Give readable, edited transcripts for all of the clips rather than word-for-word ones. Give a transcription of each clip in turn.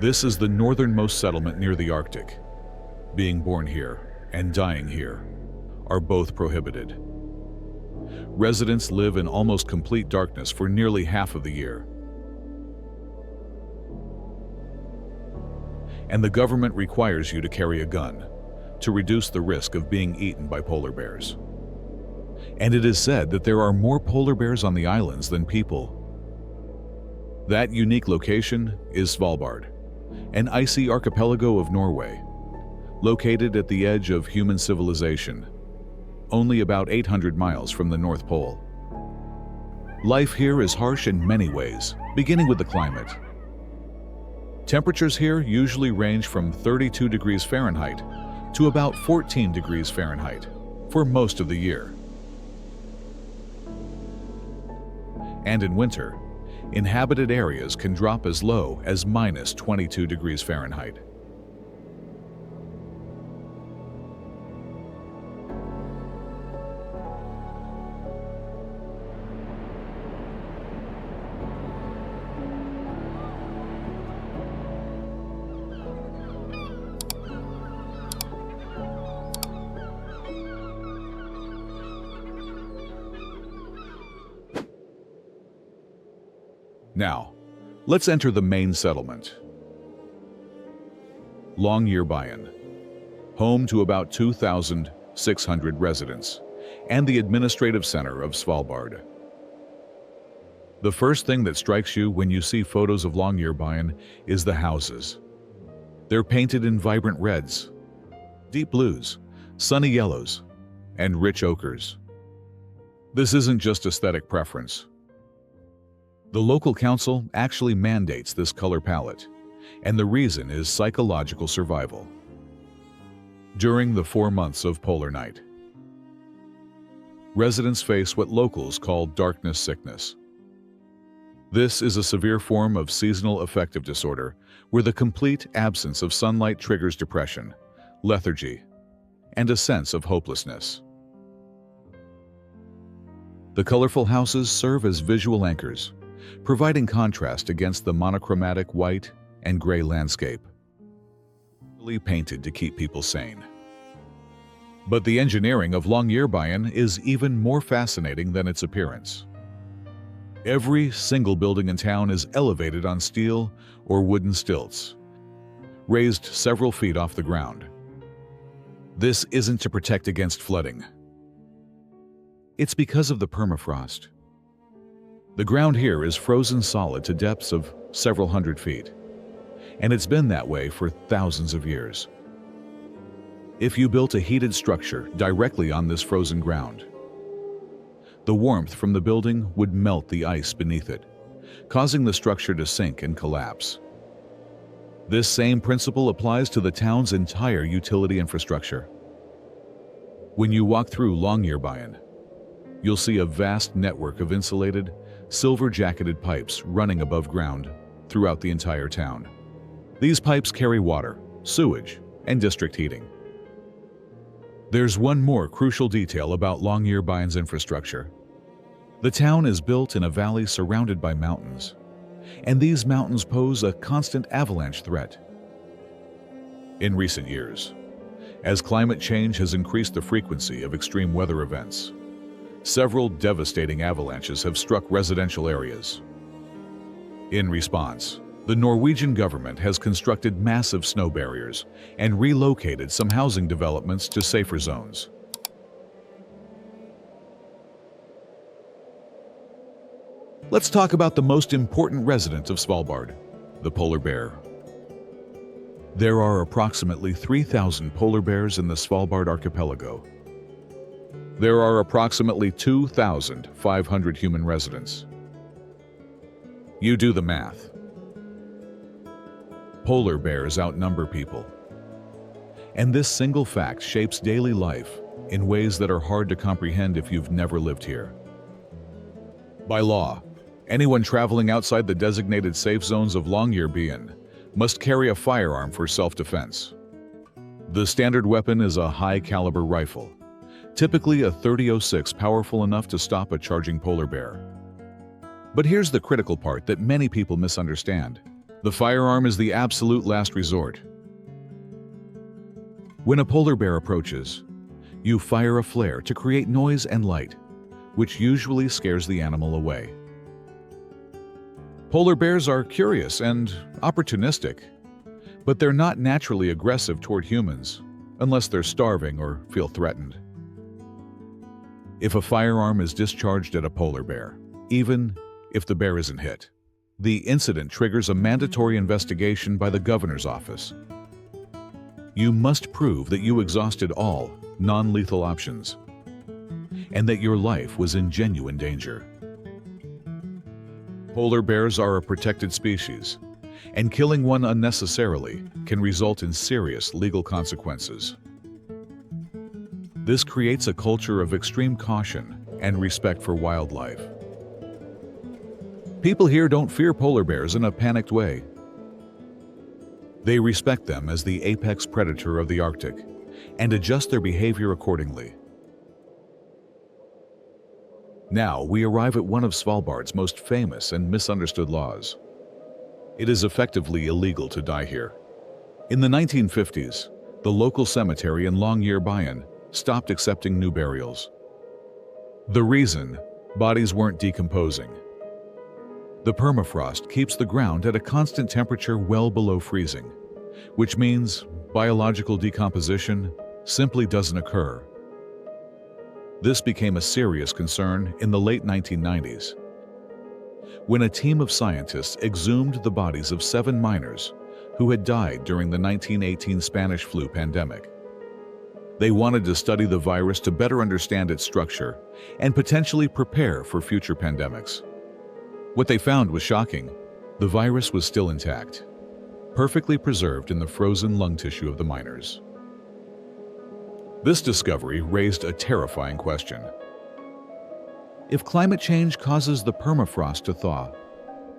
This is the northernmost settlement near the Arctic. Being born here and dying here are both prohibited. Residents live in almost complete darkness for nearly half of the year. And the government requires you to carry a gun to reduce the risk of being eaten by polar bears. And it is said that there are more polar bears on the islands than people. That unique location is Svalbard, an icy archipelago of Norway, located at the edge of human civilization, only about 800 miles from the North Pole. Life here is harsh in many ways, beginning with the climate. Temperatures here usually range from 32 degrees Fahrenheit to about 14 degrees Fahrenheit for most of the year. And in winter, inhabited areas can drop as low as minus 22 degrees Fahrenheit. Now, let's enter the main settlement. Longyearbyen, home to about 2,600 residents, and the administrative center of Svalbard. The first thing that strikes you when you see photos of Longyearbyen is the houses. They're painted in vibrant reds, deep blues, sunny yellows, and rich ochres. This isn't just aesthetic preference. The local council actually mandates this color palette, and the reason is psychological survival. During the 4 months of polar night, residents face what locals call darkness sickness. This is a severe form of seasonal affective disorder where the complete absence of sunlight triggers depression, lethargy, and a sense of hopelessness. The colorful houses serve as visual anchors, providing contrast against the monochromatic white and gray landscape, painted to keep people sane. But the engineering of Longyearbyen is even more fascinating than its appearance. Every single building in town is elevated on steel or wooden stilts, raised several feet off the ground. This isn't to protect against flooding. It's because of the permafrost. The ground here is frozen solid to depths of several hundred feet, and it's been that way for thousands of years. If you built a heated structure directly on this frozen ground, the warmth from the building would melt the ice beneath it, causing the structure to sink and collapse. This same principle applies to the town's entire utility infrastructure. When you walk through Longyearbyen, you'll see a vast network of insulated, silver-jacketed pipes running above ground throughout the entire town. These pipes carry water, sewage, and district heating. There's one more crucial detail about Longyearbyen's infrastructure. The town is built in a valley surrounded by mountains, and these mountains pose a constant avalanche threat. In recent years, as climate change has increased the frequency of extreme weather events, several devastating avalanches have struck residential areas. In response, the Norwegian government has constructed massive snow barriers and relocated some housing developments to safer zones. Let's talk about the most important resident of Svalbard, the polar bear. There are approximately 3,000 polar bears in the Svalbard archipelago. There are approximately 2,500 human residents. You do the math. Polar bears outnumber people. And this single fact shapes daily life in ways that are hard to comprehend if you've never lived here. By law, anyone traveling outside the designated safe zones of Longyearbyen must carry a firearm for self-defense. The standard weapon is a high-caliber rifle, typically a .30-06 powerful enough to stop a charging polar bear. But here's the critical part that many people misunderstand. The firearm is the absolute last resort. When a polar bear approaches, you fire a flare to create noise and light, which usually scares the animal away. Polar bears are curious and opportunistic, but they're not naturally aggressive toward humans unless they're starving or feel threatened. If a firearm is discharged at a polar bear, even if the bear isn't hit, the incident triggers a mandatory investigation by the governor's office. You must prove that you exhausted all non-lethal options and that your life was in genuine danger. Polar bears are a protected species, and killing one unnecessarily can result in serious legal consequences. This creates a culture of extreme caution and respect for wildlife. People here don't fear polar bears in a panicked way. They respect them as the apex predator of the Arctic and adjust their behavior accordingly. Now we arrive at one of Svalbard's most famous and misunderstood laws. It is effectively illegal to die here. In the 1950s, the local cemetery in Longyearbyen stopped accepting new burials. The reason? Bodies weren't decomposing. The permafrost keeps the ground at a constant temperature well below freezing, which means biological decomposition simply doesn't occur. This became a serious concern in the late 1990s, when a team of scientists exhumed the bodies of 7 miners who had died during the 1918 Spanish flu pandemic. They wanted to study the virus to better understand its structure and potentially prepare for future pandemics. What they found was shocking. The virus was still intact, perfectly preserved in the frozen lung tissue of the miners. This discovery raised a terrifying question. If climate change causes the permafrost to thaw,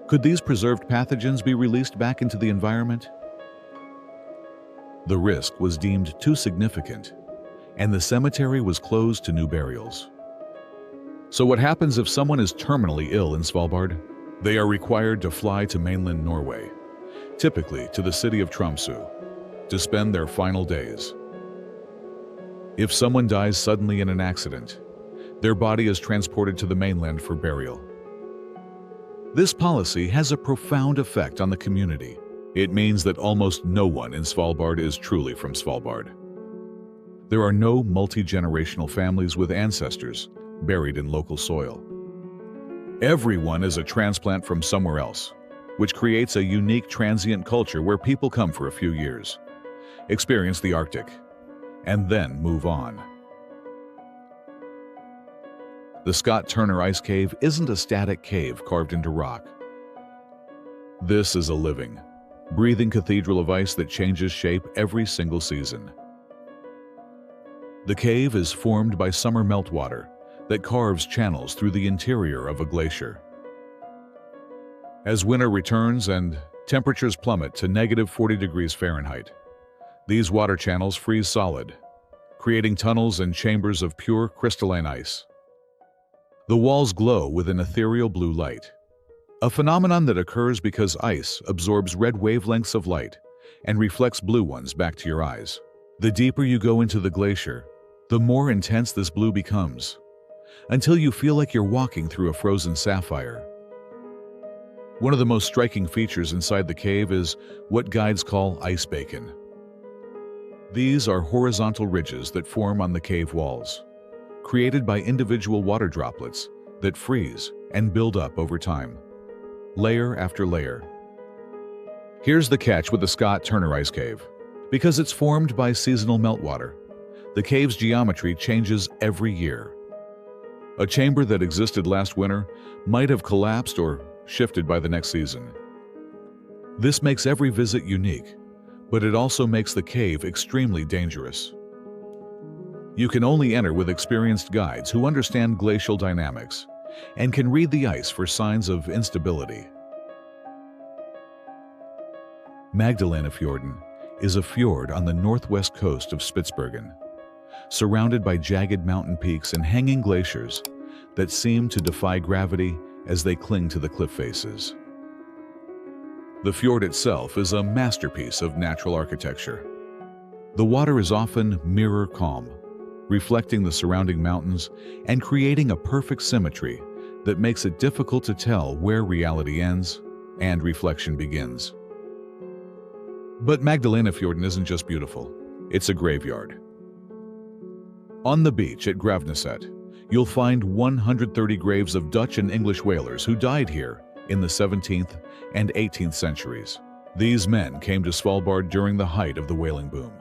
could these preserved pathogens be released back into the environment? The risk was deemed too significant, and the cemetery was closed to new burials. So what happens if someone is terminally ill in Svalbard? They are required to fly to mainland Norway, typically to the city of Tromsø, to spend their final days. If someone dies suddenly in an accident, their body is transported to the mainland for burial. This policy has a profound effect on the community. It means that almost no one in Svalbard is truly from Svalbard. There are no multi-generational families with ancestors buried in local soil. Everyone is a transplant from somewhere else, which creates a unique transient culture where people come for a few years, experience the Arctic, and then move on. The Scott Turner Ice Cave isn't a static cave carved into rock. This is a living, breathing cathedral of ice that changes shape every single season. The cave is formed by summer meltwater that carves channels through the interior of a glacier. As winter returns and temperatures plummet to -40 degrees Fahrenheit, these water channels freeze solid, creating tunnels and chambers of pure crystalline ice. The walls glow with an ethereal blue light, a phenomenon that occurs because ice absorbs red wavelengths of light and reflects blue ones back to your eyes. The deeper you go into the glacier, the more intense this blue becomes, until you feel like you're walking through a frozen sapphire. One of the most striking features inside the cave is what guides call ice bacon. These are horizontal ridges that form on the cave walls, created by individual water droplets that freeze and build up over time, layer after layer. Here's the catch with the Scott Turner Ice Cave. Because it's formed by seasonal meltwater, the cave's geometry changes every year. A chamber that existed last winter might have collapsed or shifted by the next season. This makes every visit unique, but it also makes the cave extremely dangerous. You can only enter with experienced guides who understand glacial dynamics and can read the ice for signs of instability. Magdalenefjorden is a fjord on the northwest coast of Spitsbergen, surrounded by jagged mountain peaks and hanging glaciers that seem to defy gravity as they cling to the cliff faces. The fjord itself is a masterpiece of natural architecture. The water is often mirror calm, reflecting the surrounding mountains and creating a perfect symmetry that makes it difficult to tell where reality ends and reflection begins. But Magdalenefjorden isn't just beautiful, it's a graveyard. On the beach at Gravneset, you'll find 130 graves of Dutch and English whalers who died here in the 17th and 18th centuries. These men came to Svalbard during the height of the whaling boom,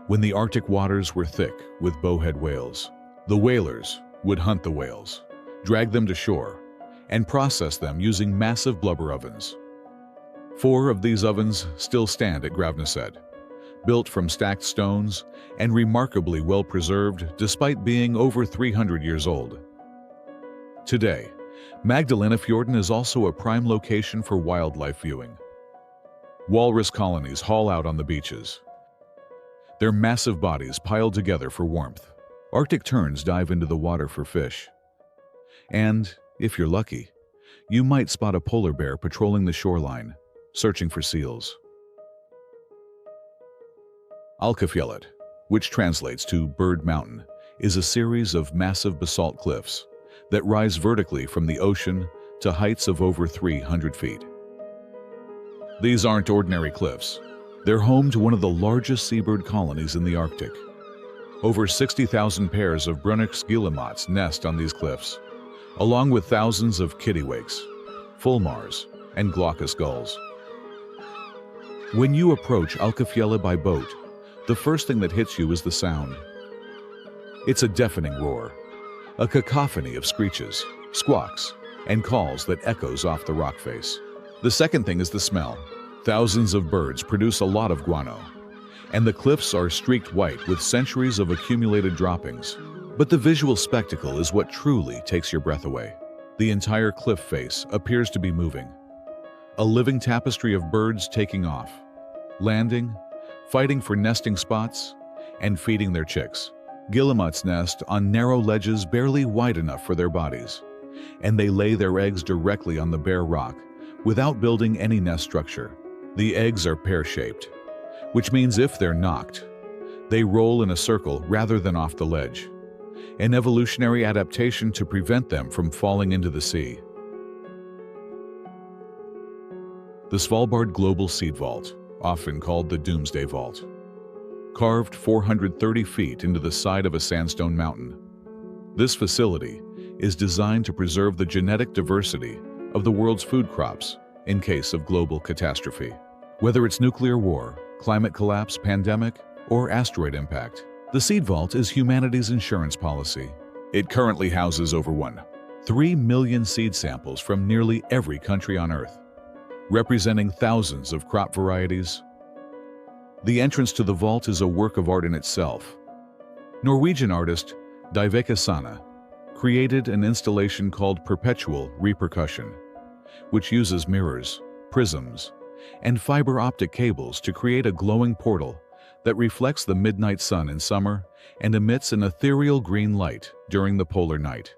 when the Arctic waters were thick with bowhead whales. The whalers would hunt the whales, drag them to shore, and process them using massive blubber ovens. 4 of these ovens still stand at Gravneset, built from stacked stones and remarkably well preserved despite being over 300 years old. Today, Magdalenefjorden is also a prime location for wildlife viewing. Walrus colonies haul out on the beaches, their massive bodies piled together for warmth. Arctic terns dive into the water for fish. And, if you're lucky, you might spot a polar bear patrolling the shoreline, searching for seals. Alkafjellet, which translates to Bird Mountain, is a series of massive basalt cliffs that rise vertically from the ocean to heights of over 300 feet. These aren't ordinary cliffs. They're home to one of the largest seabird colonies in the Arctic. Over 60,000 pairs of Brunnich's guillemots nest on these cliffs, along with thousands of kittiwakes, fulmars, and glaucous gulls. When you approach Alkafjellet by boat, the first thing that hits you is the sound. It's a deafening roar, a cacophony of screeches, squawks, and calls that echoes off the rock face. The second thing is the smell. Thousands of birds produce a lot of guano, and the cliffs are streaked white with centuries of accumulated droppings. But the visual spectacle is what truly takes your breath away. The entire cliff face appears to be moving, a living tapestry of birds taking off, landing, fighting for nesting spots, and feeding their chicks. Guillemots nest on narrow ledges barely wide enough for their bodies, and they lay their eggs directly on the bare rock without building any nest structure. The eggs are pear-shaped, which means if they're knocked, they roll in a circle rather than off the ledge, an evolutionary adaptation to prevent them from falling into the sea. The Svalbard Global Seed Vault, often called the Doomsday Vault, carved 430 feet into the side of a sandstone mountain. This facility is designed to preserve the genetic diversity of the world's food crops in case of global catastrophe. Whether it's nuclear war, climate collapse, pandemic, or asteroid impact, the Seed Vault is humanity's insurance policy. It currently houses over 3 million seed samples from nearly every country on Earth, representing thousands of crop varieties. The entrance to the vault is a work of art in itself. Norwegian artist Dyveke Sanne created an installation called Perpetual Repercussion, which uses mirrors, prisms, and fiber optic cables to create a glowing portal that reflects the midnight sun in summer and emits an ethereal green light during the polar night.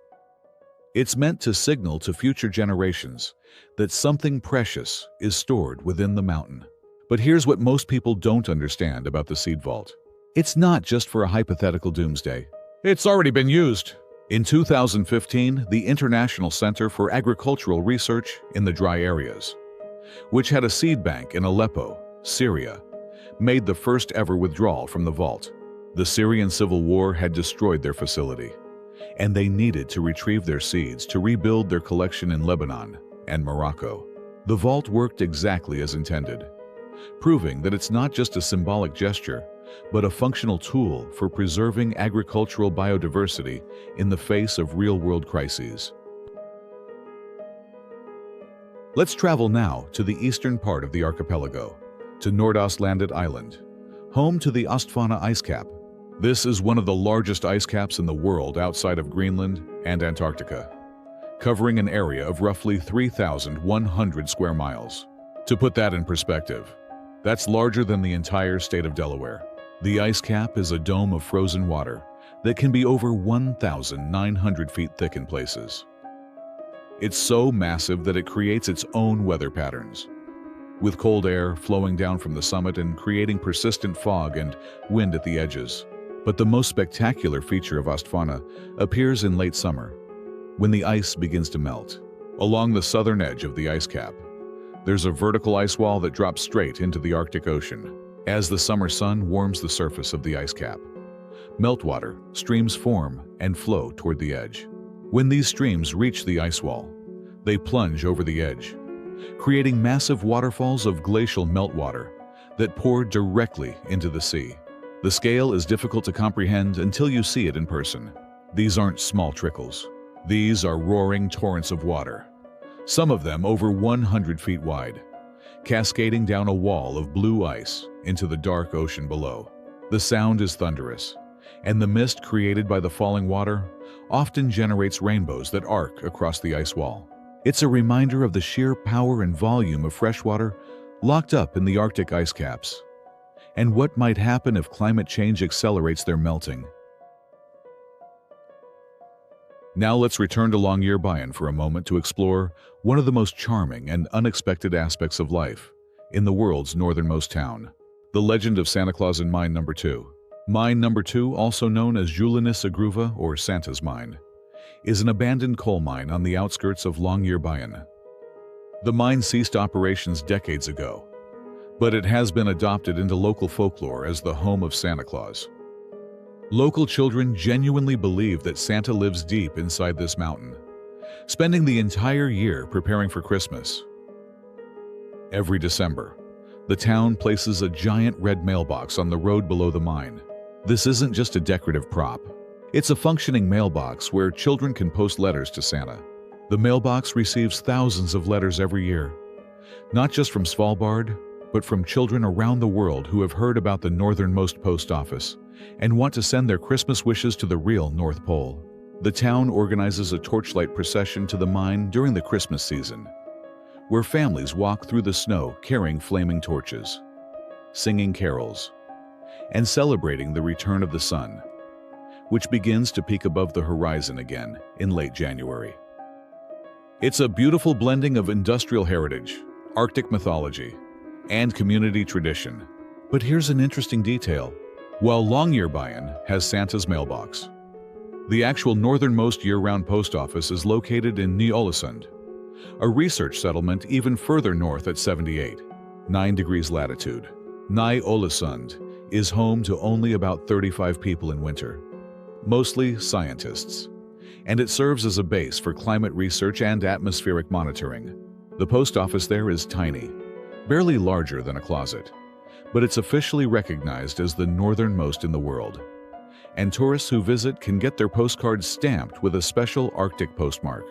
It's meant to signal to future generations that something precious is stored within the mountain. But here's what most people don't understand about the Seed Vault. It's not just for a hypothetical doomsday. It's already been used. In 2015, the International Center for Agricultural Research in the Dry Areas, which had a seed bank in Aleppo, Syria, made the first ever withdrawal from the vault. The Syrian civil war had destroyed their facility, and they needed to retrieve their seeds to rebuild their collection in Lebanon and Morocco. The vault worked exactly as intended, proving that it's not just a symbolic gesture, but a functional tool for preserving agricultural biodiversity in the face of real-world crises. Let's travel now to the eastern part of the archipelago, to Nordøstlandet Island, home to the Østfana ice cap. This is one of the largest ice caps in the world outside of Greenland and Antarctica, covering an area of roughly 3,100 square miles. To put that in perspective, that's larger than the entire state of Delaware. The ice cap is a dome of frozen water that can be over 1,900 feet thick in places. It's so massive that it creates its own weather patterns. with cold air flowing down from the summit and creating persistent fog and wind at the edges. But the most spectacular feature of Ostfana appears in late summer, when the ice begins to melt. Along the southern edge of the ice cap, there's a vertical ice wall that drops straight into the Arctic Ocean. As the summer sun warms the surface of the ice cap, meltwater streams form and flow toward the edge. When these streams reach the ice wall, they plunge over the edge, creating massive waterfalls of glacial meltwater that pour directly into the sea. The scale is difficult to comprehend until you see it in person. These aren't small trickles. These are roaring torrents of water, some of them over 100 feet wide, cascading down a wall of blue ice into the dark ocean below. The sound is thunderous, and the mist created by the falling water often generates rainbows that arc across the ice wall. It's a reminder of the sheer power and volume of fresh water locked up in the Arctic ice caps, and what might happen if climate change accelerates their melting. Now let's return to Longyearbyen for a moment to explore one of the most charming and unexpected aspects of life in the world's northernmost town, the legend of Santa Claus in Mine Number 2. Mine Number 2, also known as Julianissa Gruva or Santa's Mine, is an abandoned coal mine on the outskirts of Longyearbyen. The mine ceased operations decades ago, but it has been adopted into local folklore as the home of Santa Claus. Local children genuinely believe that Santa lives deep inside this mountain, spending the entire year preparing for Christmas. Every December, the town places a giant red mailbox on the road below the mine. This isn't just a decorative prop. It's a functioning mailbox where children can post letters to Santa. The mailbox receives thousands of letters every year, not just from Svalbard, but from children around the world who have heard about the northernmost post office and want to send their Christmas wishes to the real North Pole. The town organizes a torchlight procession to the mine during the Christmas season, where families walk through the snow carrying flaming torches, singing carols, and celebrating the return of the sun, which begins to peak above the horizon again in late January. It's a beautiful blending of industrial heritage, Arctic mythology, and community tradition. But here's an interesting detail. While Longyearbyen has Santa's mailbox, the actual northernmost year-round post office is located in Ny-Ålesund, a research settlement even further north at 9 degrees latitude. Ny-Ålesund is home to only about 35 people in winter, mostly scientists, and it serves as a base for climate research and atmospheric monitoring. The post office there is tiny, barely larger than a closet, but it's officially recognized as the northernmost in the world, and tourists who visit can get their postcards stamped with a special Arctic postmark.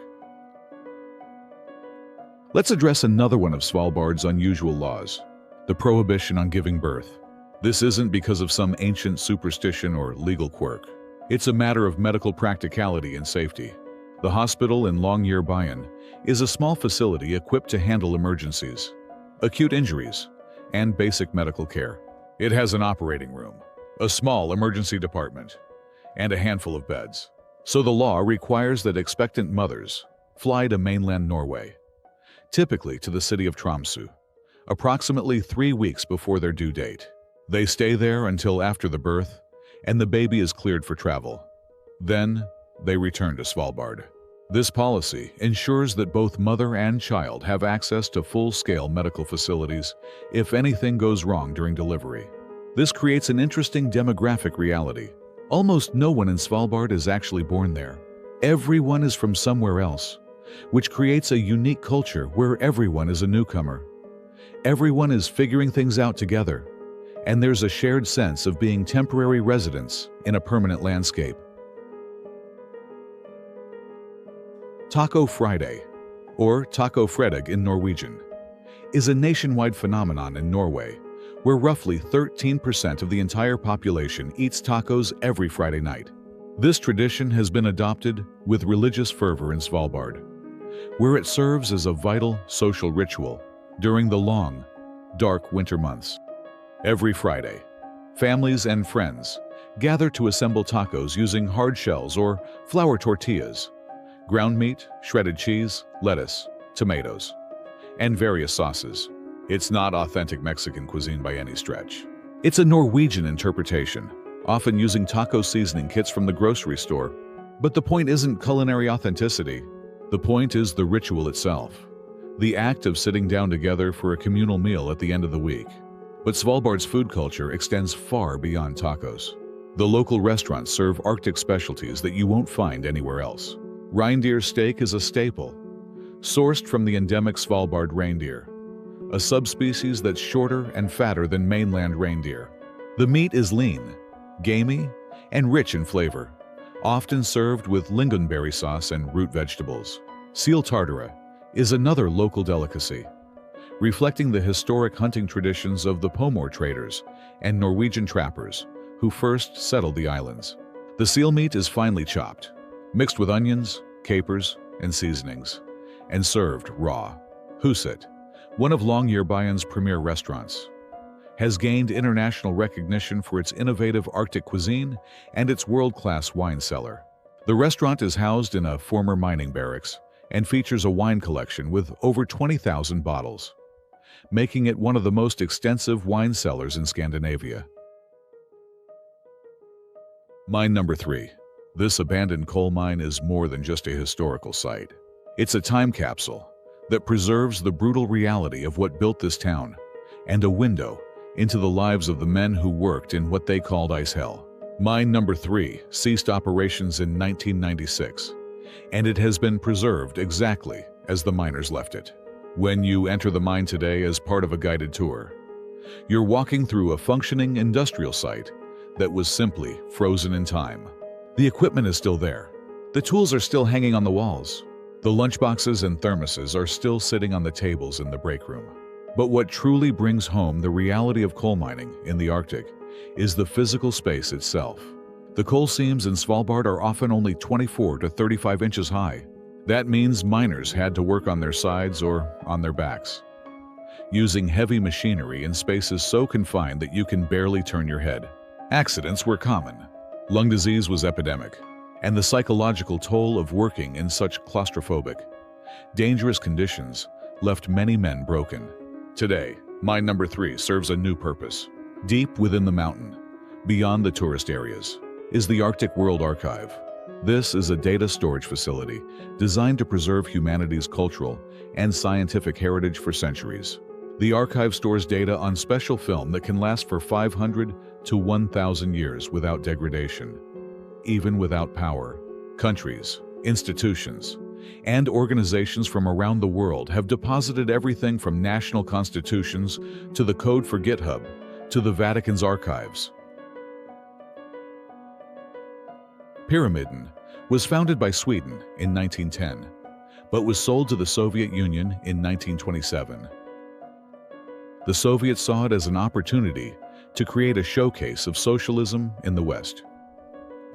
Let's address another one of Svalbard's unusual laws, the prohibition on giving birth. This isn't because of some ancient superstition or legal quirk. It's a matter of medical practicality and safety. The hospital in Longyearbyen is a small facility equipped to handle emergencies, acute injuries, and basic medical care. It has an operating room, a small emergency department, and a handful of beds. So the law requires that expectant mothers fly to mainland Norway, typically to the city of Tromsø, approximately 3 weeks before their due date. They stay there until after the birth, and the baby is cleared for travel. Then, they return to Svalbard. This policy ensures that both mother and child have access to full-scale medical facilities if anything goes wrong during delivery. This creates an interesting demographic reality. Almost no one in Svalbard is actually born there. Everyone is from somewhere else, which creates a unique culture where everyone is a newcomer. Everyone is figuring things out together, and there's a shared sense of being temporary residents in a permanent landscape. Taco Friday, or Taco Fredag in Norwegian, is a nationwide phenomenon in Norway, where roughly 13% of the entire population eats tacos every Friday night. This tradition has been adopted with religious fervor in Svalbard, where it serves as a vital social ritual during the long, dark winter months. Every Friday, families and friends gather to assemble tacos using hard shells or flour tortillas, ground meat, shredded cheese, lettuce, tomatoes, and various sauces. It's not authentic Mexican cuisine by any stretch. It's a Norwegian interpretation, often using taco seasoning kits from the grocery store. But the point isn't culinary authenticity. The point is the ritual itself. The act of sitting down together for a communal meal at the end of the week. But Svalbard's food culture extends far beyond tacos. The local restaurants serve Arctic specialties that you won't find anywhere else. Reindeer steak is a staple, sourced from the endemic Svalbard reindeer, a subspecies that's shorter and fatter than mainland reindeer. The meat is lean, gamey, and rich in flavor, often served with lingonberry sauce and root vegetables. Seal tartare is another local delicacy, reflecting the historic hunting traditions of the Pomor traders and Norwegian trappers who first settled the islands. The seal meat is finely chopped, mixed with onions, capers, and seasonings, and served raw. Huset, one of Longyearbyen's premier restaurants, has gained international recognition for its innovative Arctic cuisine and its world-class wine cellar. The restaurant is housed in a former mining barracks and features a wine collection with over 20,000 bottles, making it one of the most extensive wine cellars in Scandinavia. Mine number 3. This abandoned coal mine is more than just a historical site. It's a time capsule that preserves the brutal reality of what built this town, and a window into the lives of the men who worked in what they called ice hell. Mine number 3 ceased operations in 1996, and it has been preserved exactly as the miners left it. When you enter the mine today as part of a guided tour, you're walking through a functioning industrial site that was simply frozen in time. The equipment is still there. The tools are still hanging on the walls. The lunchboxes and thermoses are still sitting on the tables in the break room. But what truly brings home the reality of coal mining in the Arctic is the physical space itself. The coal seams in Svalbard are often only 24 to 35 inches high. That means miners had to work on their sides or on their backs, using heavy machinery in spaces so confined that you can barely turn your head. Accidents were common. Lung disease was epidemic, and the psychological toll of working in such claustrophobic, dangerous conditions left many men broken. Today, mine number 3 serves a new purpose. Deep within the mountain, beyond the tourist areas, is the Arctic World Archive. This is a data storage facility designed to preserve humanity's cultural and scientific heritage for centuries. The archive stores data on special film that can last for 500 to 1,000 years without degradation. Even without power, countries, institutions, and organizations from around the world have deposited everything from national constitutions to the code for GitHub to the Vatican's archives. Pyramiden was founded by Sweden in 1910, but was sold to the Soviet Union in 1927. The Soviets saw it as an opportunity to create a showcase of socialism in the West,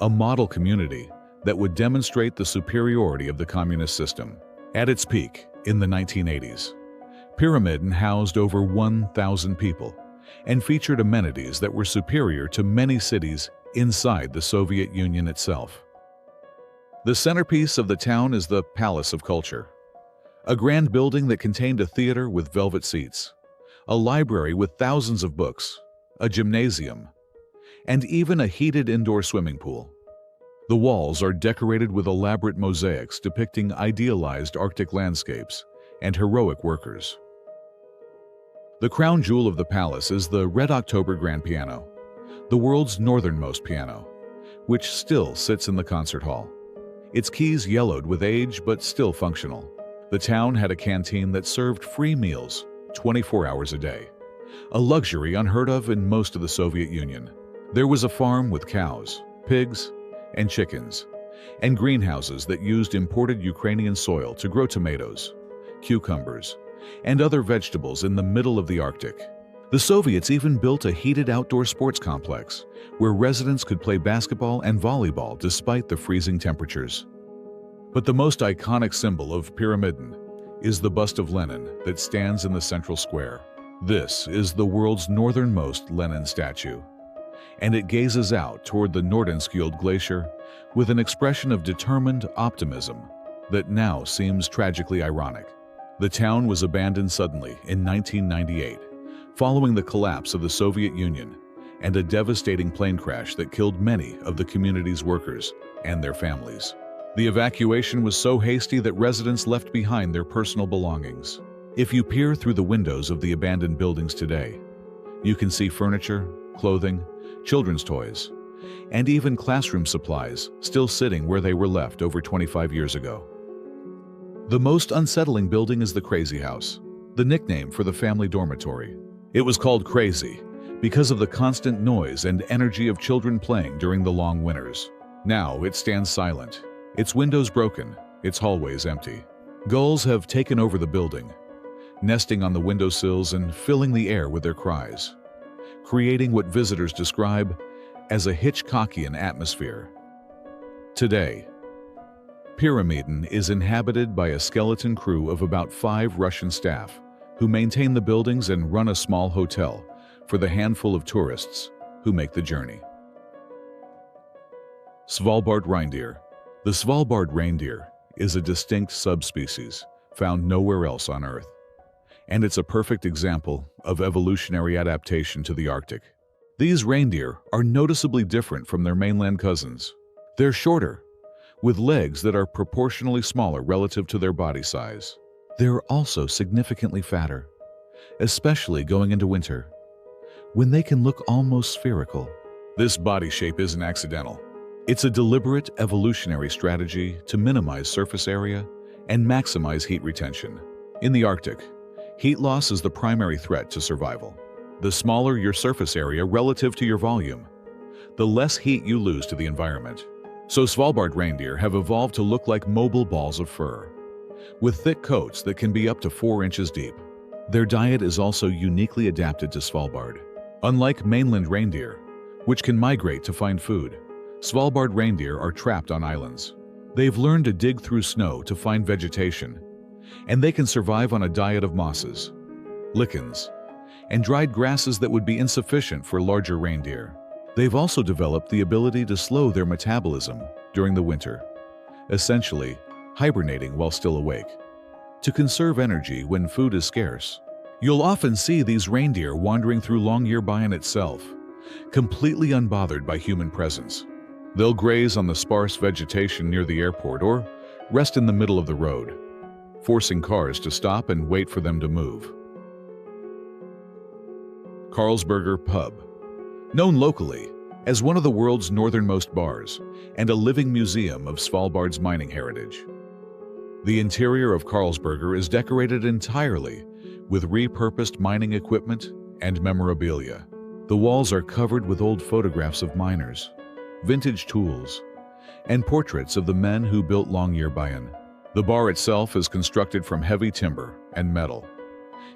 a model community that would demonstrate the superiority of the communist system. At its peak, in the 1980s, Pyramiden housed over 1,000 people and featured amenities that were superior to many cities inside the Soviet Union itself. The centerpiece of the town is the Palace of Culture, a grand building that contained a theater with velvet seats, a library with thousands of books, a gymnasium, and even a heated indoor swimming pool. The walls are decorated with elaborate mosaics depicting idealized Arctic landscapes and heroic workers. The crown jewel of the palace is the Red October grand piano, the world's northernmost piano, which still sits in the concert hall. Its keys yellowed with age but still functional. The town had a canteen that served free meals 24 hours a day, a luxury unheard of in most of the Soviet Union. There was a farm with cows, pigs, and chickens, and greenhouses that used imported Ukrainian soil to grow tomatoes, cucumbers, and other vegetables in the middle of the Arctic. The Soviets even built a heated outdoor sports complex where residents could play basketball and volleyball despite the freezing temperatures. But the most iconic symbol of Pyramiden is the bust of Lenin that stands in the central square. This is the world's northernmost Lenin statue, and it gazes out toward the Nordenskjöld Glacier with an expression of determined optimism that now seems tragically ironic. The town was abandoned suddenly in 1998, following the collapse of the Soviet Union and a devastating plane crash that killed many of the community's workers and their families. The evacuation was so hasty that residents left behind their personal belongings. If you peer through the windows of the abandoned buildings today, you can see furniture, clothing, children's toys, and even classroom supplies still sitting where they were left over 25 years ago. The most unsettling building is the Crazy House, the nickname for the family dormitory. It was called Crazy because of the constant noise and energy of children playing during the long winters. Now it stands silent, its windows broken, its hallways empty. Gulls have taken over the building, nesting on the windowsills and filling the air with their cries, creating what visitors describe as a Hitchcockian atmosphere. Today, Pyramiden is inhabited by a skeleton crew of about 5 Russian staff who maintain the buildings and run a small hotel for the handful of tourists who make the journey. Svalbard reindeer. The Svalbard reindeer is a distinct subspecies found nowhere else on Earth, and it's a perfect example of evolutionary adaptation to the Arctic. These reindeer are noticeably different from their mainland cousins. They're shorter, with legs that are proportionally smaller relative to their body size. They're also significantly fatter, especially going into winter, when they can look almost spherical. This body shape isn't accidental. It's a deliberate evolutionary strategy to minimize surface area and maximize heat retention. In the Arctic, heat loss is the primary threat to survival. The smaller your surface area relative to your volume, the less heat you lose to the environment. So Svalbard reindeer have evolved to look like mobile balls of fur, with thick coats that can be up to 4 inches deep. Their diet is also uniquely adapted to Svalbard. Unlike mainland reindeer, which can migrate to find food, Svalbard reindeer are trapped on islands. They've learned to dig through snow to find vegetation, and they can survive on a diet of mosses, lichens, and dried grasses that would be insufficient for larger reindeer. They've also developed the ability to slow their metabolism during the winter, essentially hibernating while still awake, to conserve energy when food is scarce. You'll often see these reindeer wandering through Longyearbyen itself, completely unbothered by human presence. They'll graze on the sparse vegetation near the airport or rest in the middle of the road, forcing cars to stop and wait for them to move. Carlsberger Pub, known locally as one of the world's northernmost bars and a living museum of Svalbard's mining heritage. The interior of Carlsberger is decorated entirely with repurposed mining equipment and memorabilia. The walls are covered with old photographs of miners, vintage tools, and portraits of the men who built Longyearbyen. The bar itself is constructed from heavy timber and metal,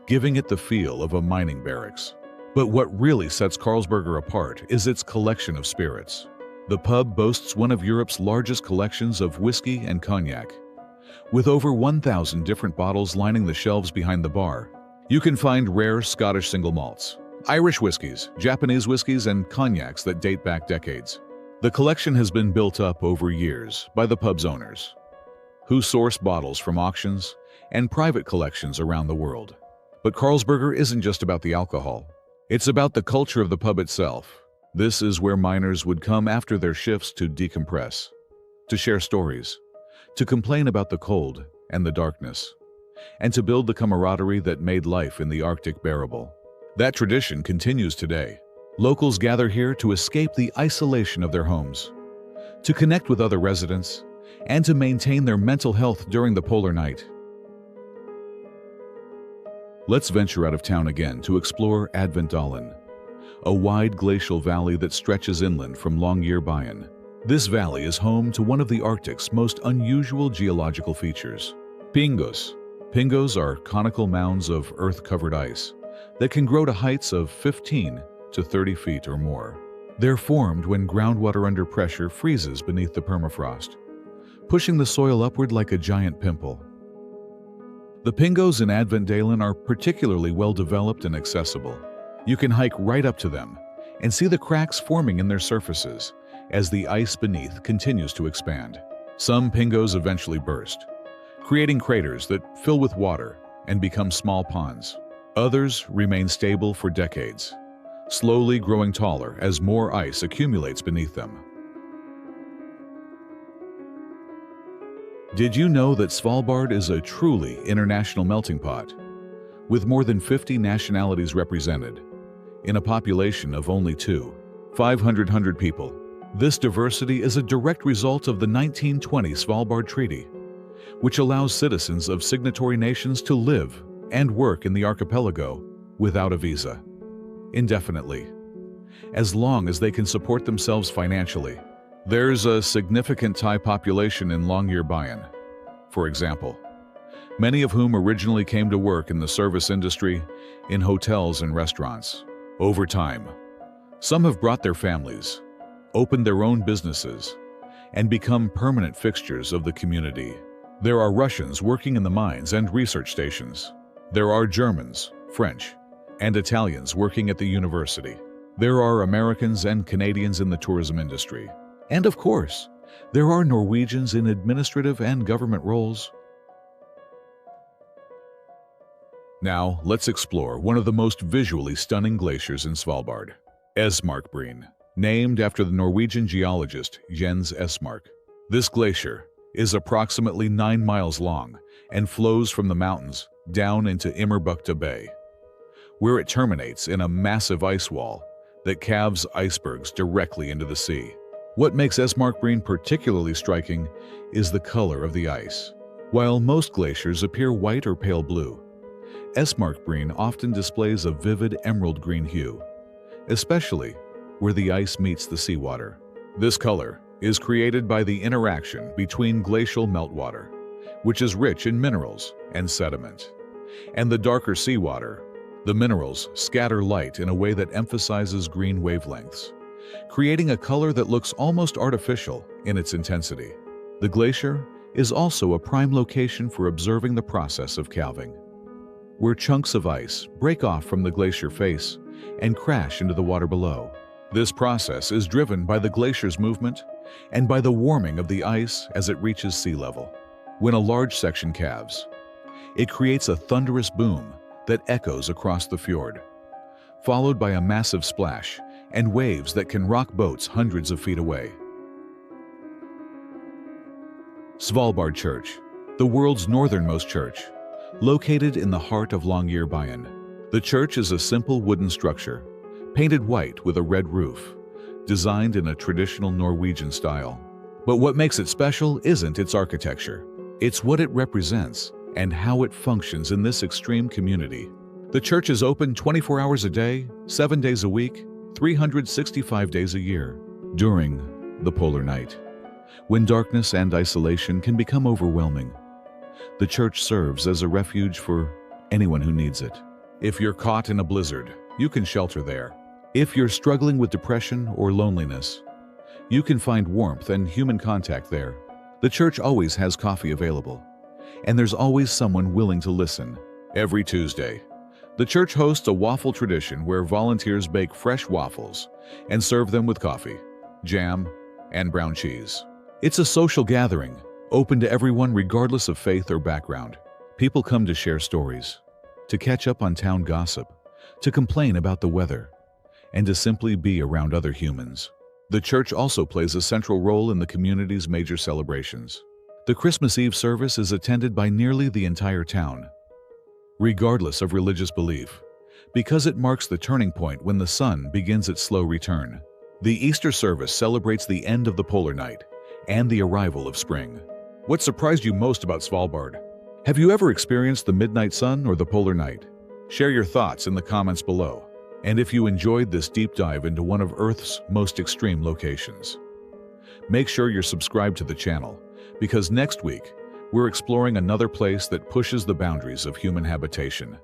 giving it the feel of a mining barracks. But what really sets Carlsberger apart is its collection of spirits. The pub boasts one of Europe's largest collections of whiskey and cognac, with over 1,000 different bottles lining the shelves behind the bar. You can find rare Scottish single malts, Irish whiskies, Japanese whiskies, and cognacs that date back decades. The collection has been built up over years by the pub's owners, who source bottles from auctions and private collections around the world. But Carlsberger isn't just about the alcohol. It's about the culture of the pub itself. This is where miners would come after their shifts to decompress, to share stories, to complain about the cold and the darkness, and to build the camaraderie that made life in the Arctic bearable. That tradition continues today. Locals gather here to escape the isolation of their homes, to connect with other residents, and to maintain their mental health during the polar night. Let's venture out of town again to explore Adventdalen, a wide glacial valley that stretches inland from Longyearbyen. This valley is home to one of the Arctic's most unusual geological features, pingos. Pingos are conical mounds of earth-covered ice that can grow to heights of 15 to 30 feet or more. They're formed when groundwater under pressure freezes beneath the permafrost, pushing the soil upward like a giant pimple. The pingos in Adventdalen are particularly well-developed and accessible. You can hike right up to them and see the cracks forming in their surfaces as the ice beneath continues to expand. Some pingos eventually burst, creating craters that fill with water, and become small ponds. Others remain stable for decades, slowly growing taller as more ice accumulates beneath them. Did you know that Svalbard is a truly international melting pot, with more than 50 nationalities represented, in a population of only 500 people? This diversity is a direct result of the 1920 Svalbard Treaty, which allows citizens of signatory nations to live and work in the archipelago without a visa, indefinitely, as long as they can support themselves financially. There's a significant Thai population in Longyearbyen, for example, many of whom originally came to work in the service industry, in hotels and restaurants. Over time, some have brought their families, opened their own businesses, and become permanent fixtures of the community. There are Russians working in the mines and research stations. There are Germans, French, and Italians working at the university. There are Americans and Canadians in the tourism industry. And of course, there are Norwegians in administrative and government roles. Now, let's explore one of the most visually stunning glaciers in Svalbard, Esmarkbreen, named after the Norwegian geologist Jens Esmark. This glacier is approximately 9 miles long and flows from the mountains down into Immerbukta Bay, where it terminates in a massive ice wall that calves icebergs directly into the sea. What makes Esmarkbreen particularly striking is the color of the ice. While most glaciers appear white or pale blue, Esmarkbreen often displays a vivid emerald green hue, especially where the ice meets the seawater. This color is created by the interaction between glacial meltwater, which is rich in minerals and sediment, and the darker seawater. The minerals scatter light in a way that emphasizes green wavelengths, creating a color that looks almost artificial in its intensity. The glacier is also a prime location for observing the process of calving, where chunks of ice break off from the glacier face and crash into the water below. This process is driven by the glacier's movement and by the warming of the ice as it reaches sea level. When a large section calves, it creates a thunderous boom that echoes across the fjord, followed by a massive splash and waves that can rock boats hundreds of feet away. Svalbard Church, the world's northernmost church, located in the heart of Longyearbyen. The church is a simple wooden structure, painted white with a red roof, designed in a traditional Norwegian style. But what makes it special isn't its architecture. It's what it represents and how it functions in this extreme community. The church is open 24 hours a day, 7 days a week, 365 days a year, during the polar night, when darkness and isolation can become overwhelming. The church serves as a refuge for anyone who needs it. If you're caught in a blizzard, you can shelter there. If you're struggling with depression or loneliness, you can find warmth and human contact there. The church always has coffee available, and there's always someone willing to listen. Every Tuesday, the church hosts a waffle tradition where volunteers bake fresh waffles and serve them with coffee, jam, and brown cheese. It's a social gathering, open to everyone regardless of faith or background. People come to share stories, to catch up on town gossip, to complain about the weather, and to simply be around other humans. The church also plays a central role in the community's major celebrations. The Christmas Eve service is attended by nearly the entire town, regardless of religious belief, because it marks the turning point when the sun begins its slow return. The Easter service celebrates the end of the polar night and the arrival of spring. What surprised you most about Svalbard? Have you ever experienced the midnight sun or the polar night? Share your thoughts in the comments below. And if you enjoyed this deep dive into one of Earth's most extreme locations, make sure you're subscribed to the channel, because next week, we're exploring another place that pushes the boundaries of human habitation.